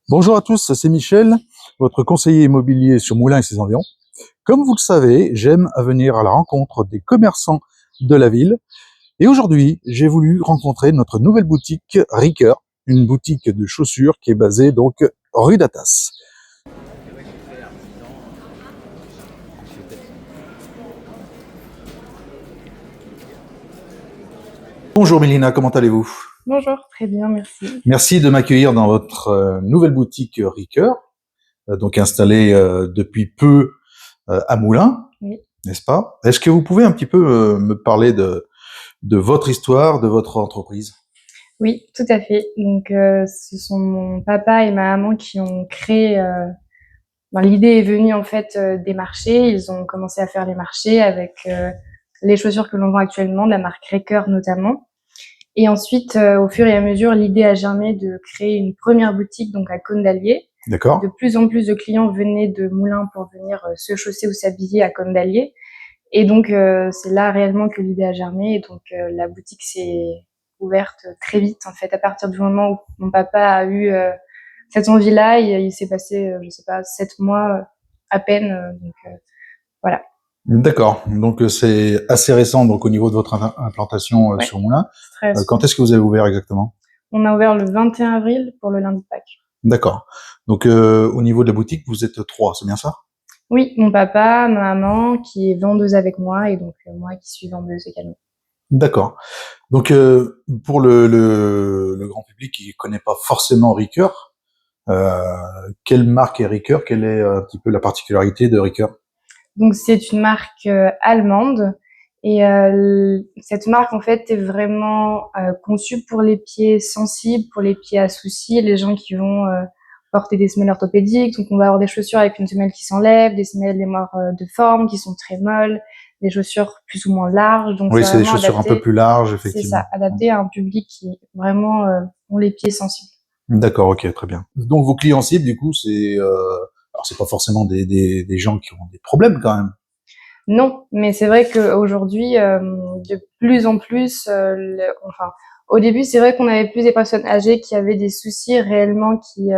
Bonjour à tous, c'est Michel, votre conseiller immobilier sur Moulins et ses environs. Comme vous le savez, j'aime à venir à la rencontre des commerçants de la ville. Et aujourd'hui, j'ai voulu rencontrer notre nouvelle boutique Ricoeur, une boutique de chaussures qui est basée donc rue d'Atas. Bonjour Mélina, comment allez-vous? Bonjour, très bien, merci. Merci de m'accueillir dans votre nouvelle boutique Ricoeur, donc installée depuis peu à Moulins, Oui, n'est-ce pas? Est-ce que vous pouvez un petit peu me parler de votre histoire, de votre entreprise? oui, tout à fait. Donc, ce sont mon papa et ma maman qui ont créé. L'idée est venue en fait des marchés. Ils ont commencé à faire les marchés avec les chaussures que l'on vend actuellement, de la marque Ricoeur notamment. Et ensuite, au fur et à mesure, l'idée a germé de créer une première boutique donc à Cône d'Allier. De D'accord. plus en plus de clients venaient de Moulins pour venir se chausser ou s'habiller à Cône d'Allier. Et donc, c'est là réellement que l'idée a germé. Et donc, la boutique s'est ouverte très vite, en fait, à partir du moment où mon papa a eu cette envie-là. Il s'est passé, je sais pas, 7 mois à peine. Donc, voilà. D'accord. Donc c'est assez récent donc au niveau de votre implantation Ouais, sur Moulins. très Quand récent. est-ce que vous avez ouvert exactement? On a ouvert le 21 avril pour le lundi de Pâques. D'accord. Donc au niveau de la boutique, vous êtes trois, c'est bien ça? Oui, mon papa, ma maman qui est vendeuse avec moi et donc moi qui suis vendeuse également. D'accord. Donc pour le grand public qui connaît pas forcément Ricoeur, euh, quelle marque est Ricoeur? Quelle est un petit peu la particularité de Ricoeur? Donc c'est une marque allemande et cette marque en fait est vraiment conçue pour les pieds sensibles, pour les pieds à soucis, les gens qui vont porter des semelles orthopédiques. Donc on va avoir des chaussures avec une semelle qui s'enlève, des semelles de forme qui sont très molles, des chaussures plus ou moins larges. Donc Oui, c'est c'est des vraiment chaussures un peu adapté, plus larges, c'est ça, effectivement. adapté à un public qui vraiment ont les pieds sensibles. D'accord, ok, très bien. Donc vos clients cibles, du coup, c'est alors c'est pas forcément des gens qui ont des problèmes quand même. Non, mais c'est vrai qu'aujourd'hui, de plus en plus, enfin, au début, c'est vrai qu'on avait plus des personnes âgées qui avaient des soucis réellement qui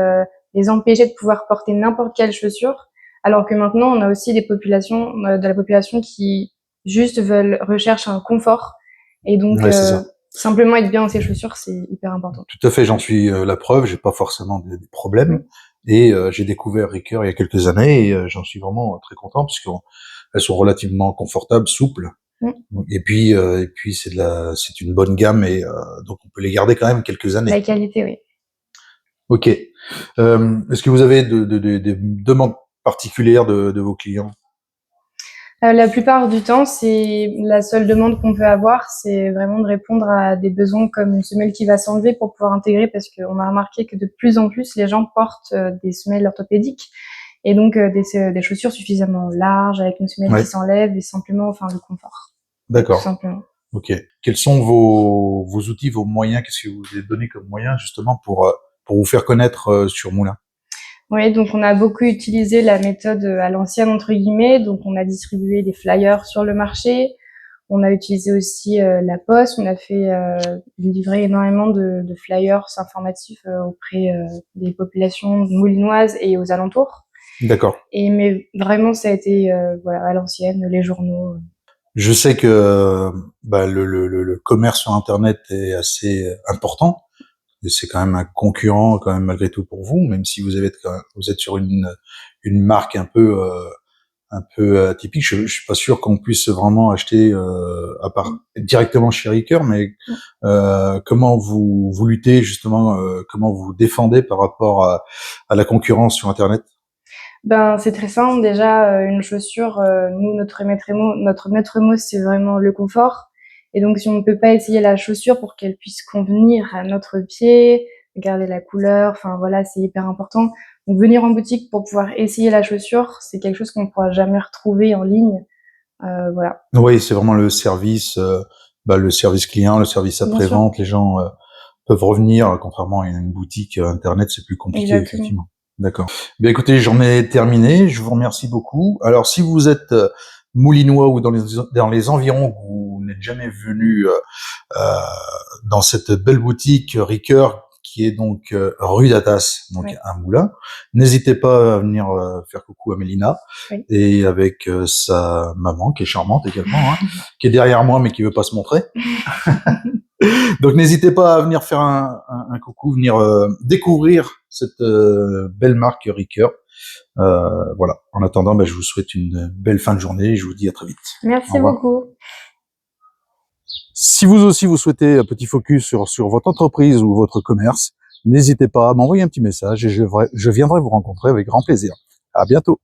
les empêchaient de pouvoir porter n'importe quelle chaussure, alors que maintenant, on a aussi des populations de la population qui juste recherchent un confort, et donc Oui, c'est ça. simplement être bien dans ses chaussures, c'est hyper important. Tout à fait, j'en suis la preuve. J'ai pas forcément des problèmes Mm. et j'ai découvert Ricoeur il y a quelques années et j'en suis vraiment très content parce qu'elles sont relativement confortables, souples. Mm. Et puis c'est une bonne gamme et donc on peut les garder quand même quelques La années. qualité, oui. Ok. Est-ce que vous avez des demandes particulières de vos clients? La plupart du temps, c'est la seule demande qu'on peut avoir, c'est vraiment de répondre à des besoins comme une semelle qui va s'enlever pour pouvoir intégrer, parce qu'on a remarqué que de plus en plus, les gens portent des semelles orthopédiques et donc des chaussures suffisamment larges avec une semelle qui Ouais, s'enlève et simplement, enfin, le confort, tout d'accord. simplement. Ok. Quels sont vos outils, vos moyens? Qu'est-ce que vous avez donné comme moyens justement pour vous faire connaître sur Moulin? Oui, donc on a beaucoup utilisé la méthode à l'ancienne entre guillemets, donc on a distribué des flyers sur le marché. On a utilisé aussi la poste, on a fait livrer énormément de flyers informatifs auprès des populations moulinoises et aux alentours. D'accord. Et mais vraiment, ça a été voilà, à l'ancienne, les journaux. Je sais que bah, le commerce sur Internet est assez important. Et c'est quand même un concurrent quand même malgré tout pour vous, même si vous êtes sur une marque un peu atypique. Je suis pas sûr qu'on puisse vraiment acheter à part directement chez Ricoeur, mais comment vous luttez justement, comment vous vous défendez par rapport à la concurrence sur Internet? Ben, c'est très simple. Déjà, une chaussure, nous, notre maître mot, c'est vraiment le confort. Et donc, si on ne peut pas essayer la chaussure pour qu'elle puisse convenir à notre pied, regarder la couleur, enfin voilà, c'est hyper important. Donc, venir en boutique pour pouvoir essayer la chaussure, c'est quelque chose qu'on ne pourra jamais retrouver en ligne. Voilà. Oui, c'est vraiment le service client, le service Bien sûr, après-vente. Les gens peuvent revenir, contrairement à une boutique Internet, c'est plus compliqué, exactement. effectivement. D'accord. Bien, écoutez, j'en ai terminé. Je vous remercie beaucoup. Alors, si vous êtes moulinois ou dans les environs, que vous n'êtes jamais venu dans cette belle boutique Ricoeur qui est donc rue d'Atas, donc Oui. un moulin. N'hésitez pas à venir faire coucou à Mélina, Oui. et avec sa maman, qui est charmante également, hein, qui est derrière moi, mais qui veut pas se montrer. Donc n'hésitez pas à venir faire un coucou, venir découvrir cette belle marque Ricoeur. Voilà. En attendant, je vous souhaite une belle fin de journée et je vous dis à très vite. Merci beaucoup. Si vous aussi vous souhaitez un petit focus sur votre entreprise ou votre commerce, n'hésitez pas à m'envoyer un petit message et je viendrai vous rencontrer avec grand plaisir. À bientôt.